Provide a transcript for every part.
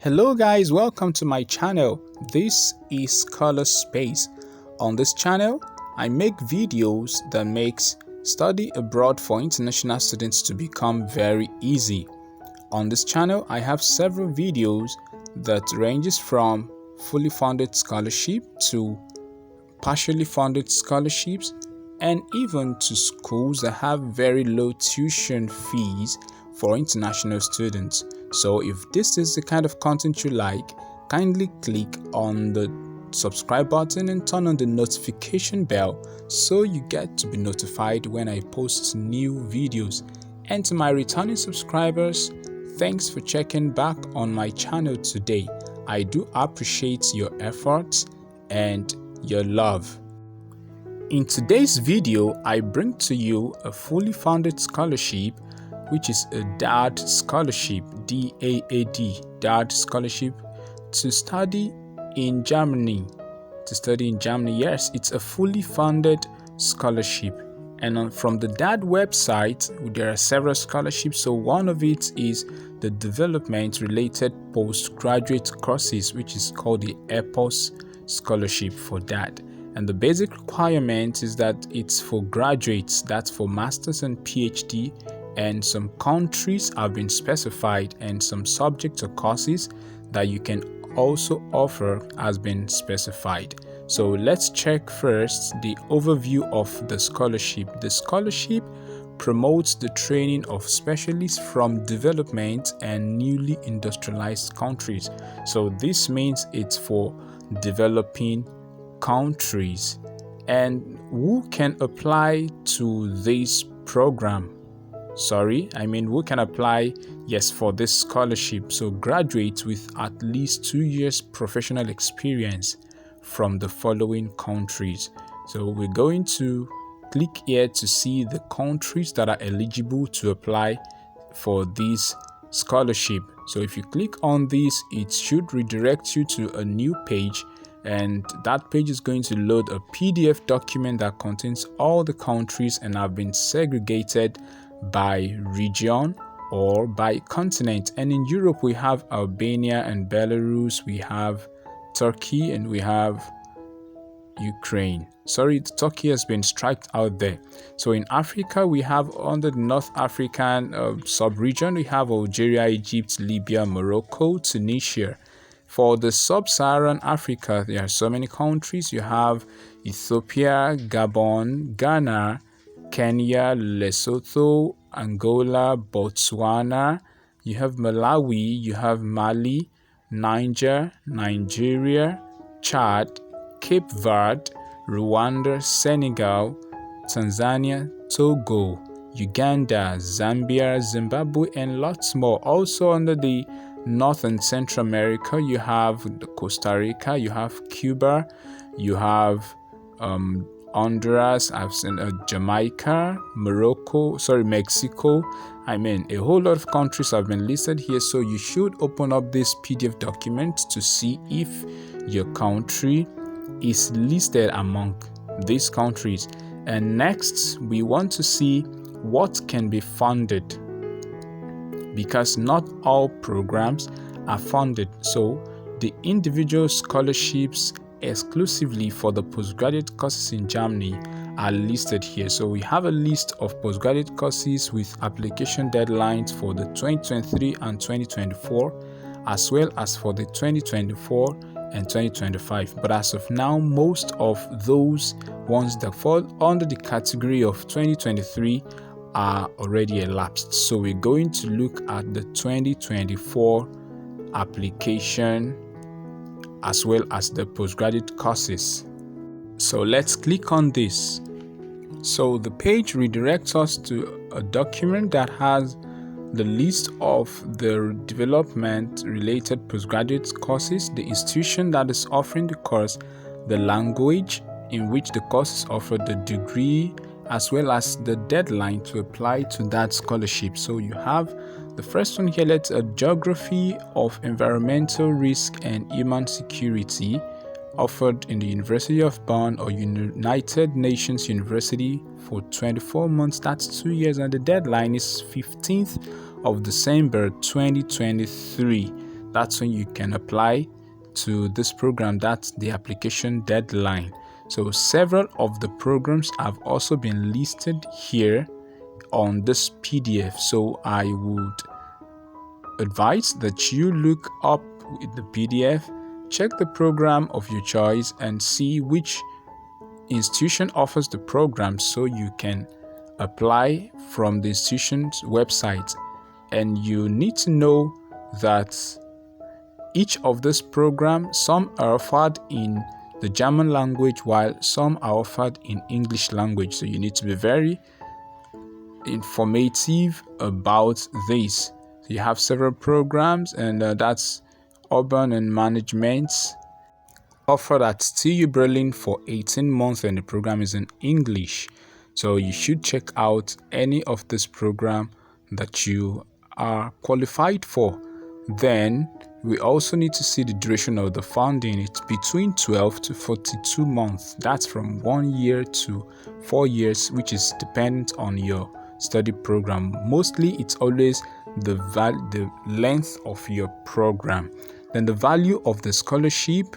Hello guys, welcome to my channel. This is Scholar Space. On this channel, I make videos that makes study abroad for international students to become very easy. On this channel, I have several videos that ranges from fully funded scholarship to partially funded scholarships and even to schools that have very low tuition fees for international students. So if this is the kind of content you like, kindly click on the subscribe button and turn on the notification bell so you get to be notified when I post new videos. And to my returning subscribers, thanks for checking back on my channel today. I do appreciate your efforts and your love. In today's video, I bring to you a fully funded scholarship, which is a DAAD scholarship, D-A-A-D, DAAD scholarship to study in Germany. Yes, it's a fully funded scholarship. And from the DAAD website, there are several scholarships. So one of it is the development-related postgraduate courses, which is called the epos scholarship for that. And the basic requirement is that it's for graduates, that's for masters and PhD, and some countries have been specified and some subjects or courses that you can also offer has been specified. So let's check first the overview of the scholarship. The scholarship promotes the training of specialists from development and newly industrialized countries. So this means it's for developing countries. And who can apply to this program? Who can apply, for this scholarship? So graduates with at least 2 years professional experience from the following countries. So we're going to click here to see the countries that are eligible to apply for this scholarship. So if you click on this, it should redirect you to a new page, and that page is going to load a PDF document that contains all the countries and have been segregated by region or by continent. And in Europe, we have Albania and Belarus, we have Turkey, and we have Ukraine. Turkey has been striked out there. So in Africa, we have under the North African sub-region, we have Algeria, Egypt, Libya, Morocco, Tunisia. For the sub-Saharan Africa, there are so many countries. You have Ethiopia, Gabon, Ghana, Kenya, Lesotho, Angola, Botswana. You have Malawi, you have Mali, Niger, Nigeria, Chad, Cape Verde, Rwanda, Senegal, Tanzania, Togo, Uganda, Zambia, Zimbabwe, and lots more. Also under the North and Central America, you have Costa Rica, you have Cuba, you have Honduras, I've seen Jamaica, Mexico. A whole lot of countries have been listed here. So you should open up this PDF document to see if your country is listed among these countries. And next, we want to see what can be funded, because not all programs are funded. So the individual scholarships exclusively for the postgraduate courses in Germany are listed here. So we have a list of postgraduate courses with application deadlines for the 2023 and 2024, as well as for the 2024 and 2025. But as of now, most of those ones that fall under the category of 2023 are already elapsed. So we're going to look at the 2024 application as well as the postgraduate courses. So let's click on this. So the page redirects us to a document that has the list of the development related postgraduate courses, the institution that is offering the course, the language in which the course is offered, the degree, as well as the deadline to apply to that scholarship. So you have the first one here, let's Geography of Environmental Risk and Human Security, offered in the University of Bonn or United Nations University for 24 months. That's 2 years, and the deadline is 15th of December 2023. that's when you can apply to this program. That's the application deadline. So several of the programs have also been listed here on this PDF. So I would advise that you look up with the PDF, check the program of your choice, and see which institution offers the program so you can apply from the institution's website. And you need to know that each of this program, some are offered in the German language while some are offered in English language. So you need to be very informative about this. So you have several programs, and that's urban and management offered at TU Berlin for 18 months, and the program is in English. So you should check out any of this program that you are qualified for. Then we also need to see the duration of the funding. It's between 12 to 42 months. That's from 1 year to 4 years, which is dependent on your study program. Mostly it's always the length of your program. Then the value of the scholarship,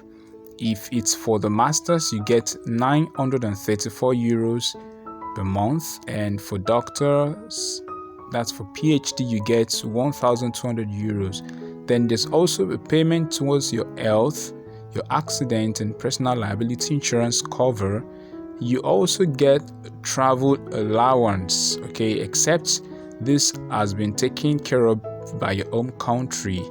if it's for the masters, you get 934 euros per month, and for doctors, that's for PhD, you get 1,200 euros. Then there's also a payment towards your health, your accident and personal liability insurance cover. You also get travel allowance, okay, except this has been taken care of by your home country,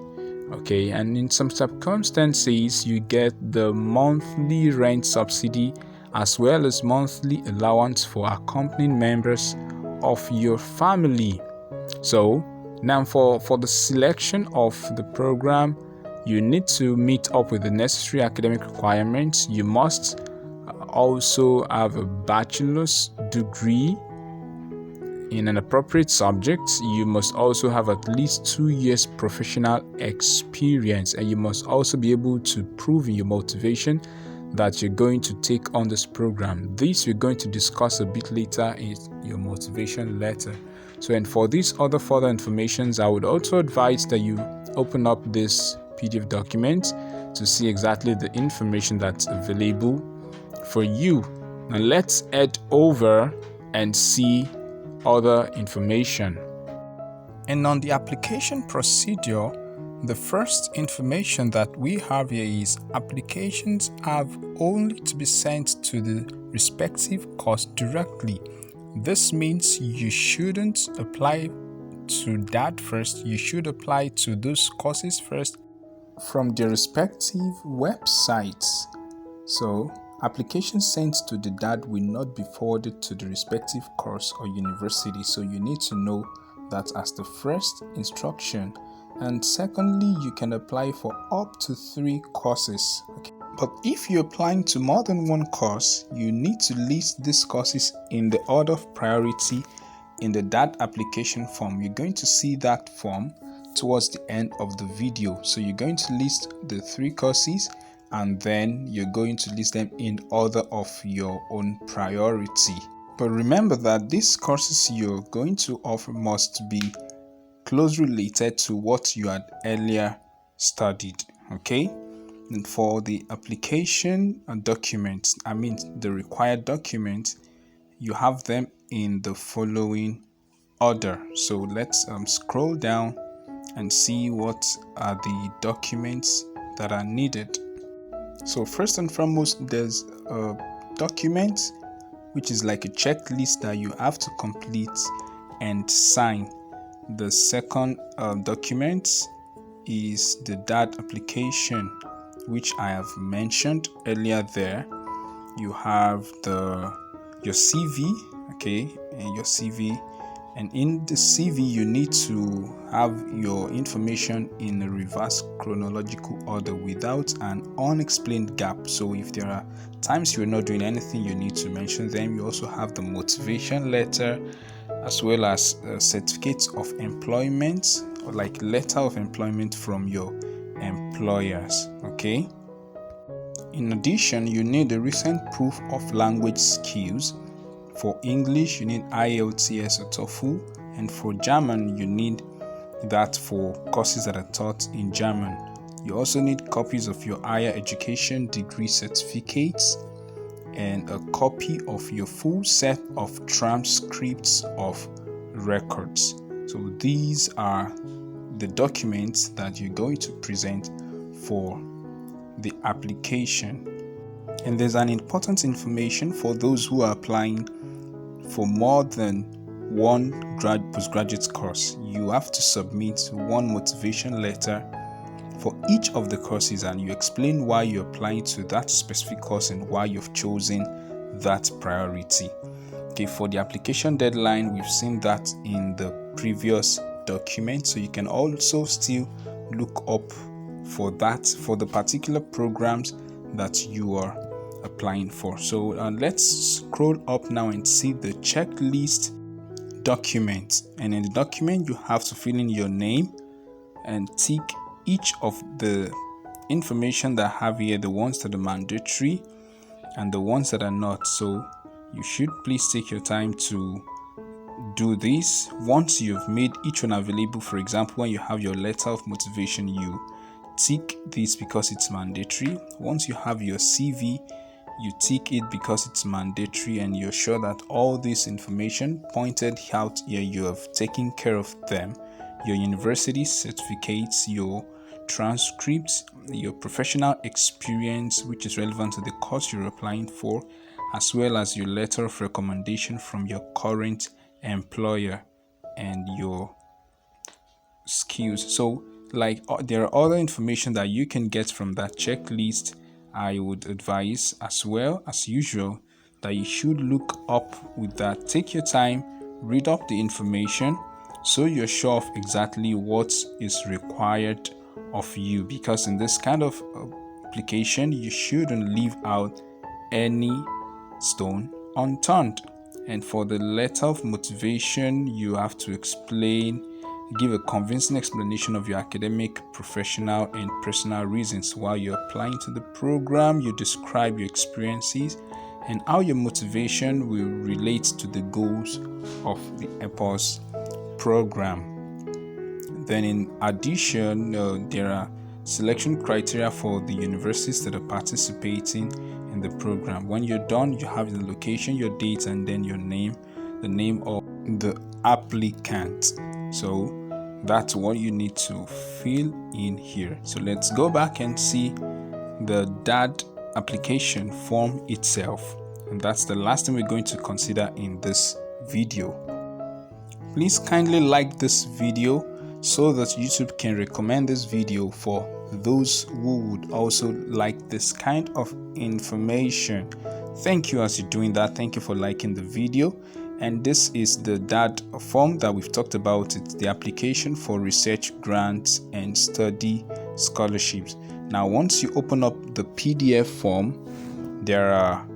okay. And in some circumstances, you get the monthly rent subsidy as well as monthly allowance for accompanying members of your family. So now for the selection of the program, you need to meet up with the necessary academic requirements. You must also have a bachelor's degree in an appropriate subject. You must also have at least 2 years professional experience, and you must also be able to prove in your motivation that you're going to take on this program. This we're going to discuss a bit later in your motivation letter. So, and for these other further informations, I would also advise that you open up this PDF document to see exactly the information that's available for you. Now let's head over and see other information. And on the application procedure, the first information that we have here is applications have only to be sent to the respective course directly. This means you shouldn't apply to that first. You should apply to those courses first from their respective websites. So applications sent to the DAAD will not be forwarded to the respective course or university. So you need to know that as the first instruction. And secondly, you can apply for up to 3 courses. Okay. But if you're applying to more than one course, you need to list these courses in the order of priority in the DAAD application form. You're going to see that form towards the end of the video. So you're going to list the 3 courses, and then you're going to list them in order of your own priority. But remember that these courses you're going to offer must be closely related to what you had earlier studied, okay? And for the application documents, the required documents, you have them in the following order. So let's scroll down and see what are the documents that are needed. So first and foremost, there's a document which is like a checklist that you have to complete and sign. The second document is the DAAD application, which I have mentioned earlier there. You have your CV, okay, and your CV. And in the CV, you need to have your information in a reverse chronological order without an unexplained gap. So if there are times you're not doing anything, you need to mention them. You also have the motivation letter, as well as certificates of employment, or like letter of employment from your employers, okay? In addition, you need a recent proof of language skills. For English, you need IELTS or TOEFL, and for German, you need that for courses that are taught in German. You also need copies of your higher education degree certificates and a copy of your full set of transcripts of records. So these are the documents that you're going to present for the application. And there's an important information for those who are applying for more than one postgraduate course. You have to submit one motivation letter for each of the courses, and you explain why you're applying to that specific course and why you've chosen that priority. Okay, for the application deadline, we've seen that in the previous document, so you can also still look up for that for the particular programs that you are applying for. So let's scroll up now and see the checklist document. And in the document, you have to fill in your name and tick each of the information that I have here, the ones that are mandatory and the ones that are not. So you should please take your time to do this. Once you've made each one available, for example, when you have your letter of motivation, you tick this because it's mandatory. Once you have your CV, you tick it because it's mandatory, and you're sure that all this information pointed out here, you have taken care of them. Your university certificates, your transcripts, your professional experience which is relevant to the course you're applying for, as well as your letter of recommendation from your current employer, and your skills. So there are other information that you can get from that checklist. I would advise, as well as usual, that you should look up with that. Take your time, read up the information so you're sure of exactly what is required of you, because in this kind of application you shouldn't leave out any stone unturned. And for the letter of motivation, you have to give a convincing explanation of your academic, professional, and personal reasons why you're applying to the program. You describe your experiences and how your motivation will relate to the goals of the epos program. Then in addition, there are selection criteria for the universities that are participating in the program. When you're done, you have the location, your date, and then your name, the name of the applicant. So that's what you need to fill in here. So let's go back and see the DAAD application form itself, and that's the last thing we're going to consider in this video. Please kindly like this video so that YouTube can recommend this video for those who would also like this kind of information. Thank you as you're doing that. Thank you for liking the video. And this is the DAAD form that we've talked about. It's the application for research grants and study scholarships. Now, once you open up the PDF form, there are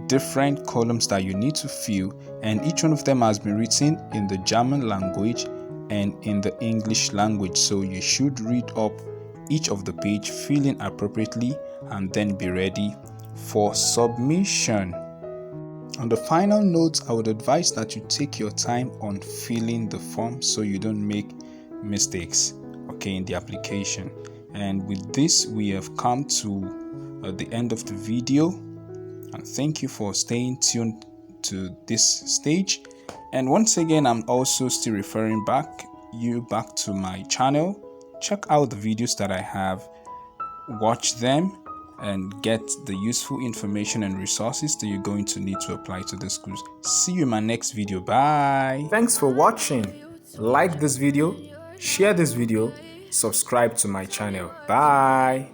different columns that you need to fill, and each one of them has been written in the German language and in the English language. So you should read up each of the page, fill in appropriately, and then be ready for submission. On the final note, I would advise that you take your time on filling the form so you don't make mistakes, okay, in the application. And with this, we have come to the end of the video, and thank you for staying tuned to this stage. And once again, I'm also still referring back to my channel. Check out the videos that I have, watch them, and get the useful information and resources that you're going to need to apply to the schools. See you in my next video. Bye. Thanks for watching. Like this video, share this video, subscribe to my channel. Bye.